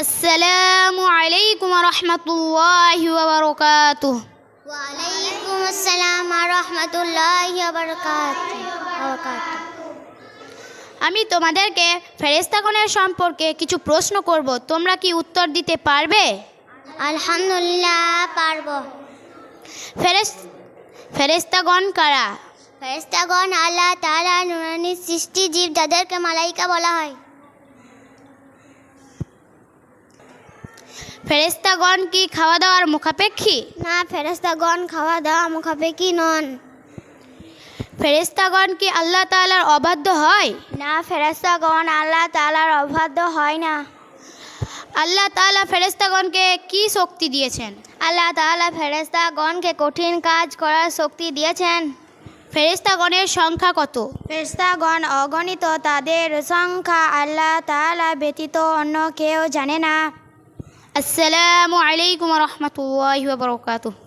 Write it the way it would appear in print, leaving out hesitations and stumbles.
আসসালামু আলাইকুম রহমতুল্লাহি ওয়া বারাকাতুহু। ওয়ালাইকুম আসসালাম রহমতুল্লাহি ওয়া বারাকাতুহু। আমি তোমাদেরকে ফেরেশতাগণের সম্পর্কে কিছু প্রশ্ন করব, তোমরা কি উত্তর দিতে পারবে? আলহামদুলিল্লাহ পারবো। ফেরেশতাগণ কারা? ফেরেশতাগণ আল্লাহ তাআলার নূরানী সৃষ্টি জীব, যাদেরকে মালাইকা বলা হয়। ফেরেশতাগণ কি খাওয়া দাওয়ার মুখাপেক্ষী? না, ফেরেশতাগণ খাওয়া দাওয়া মুখাপেক্ষী নন। ফেরেশতাগণ কি আল্লাহ তাআলার অবাধ্য হয়? না, ফেরেশতাগণ আল্লাহ তাআলার অবাধ্য হয় না। আল্লাহ তাআলা ফেরেশতাগণকে কি শক্তি দিয়েছেন? আল্লাহ তাআলা ফেরেশতাগণকে কঠিন কাজ করার শক্তি দিয়েছেন। ফেরেশতাগণের সংখ্যা কত? ফেরেশতাগণ অগণিত, তাদের সংখ্যা আল্লাহ তাআলা ব্যতীত অন্য কেউ জানে না। আসসালামু আলাইকুম রহমতুল্লাহি ওয়া বারাকাতুহু।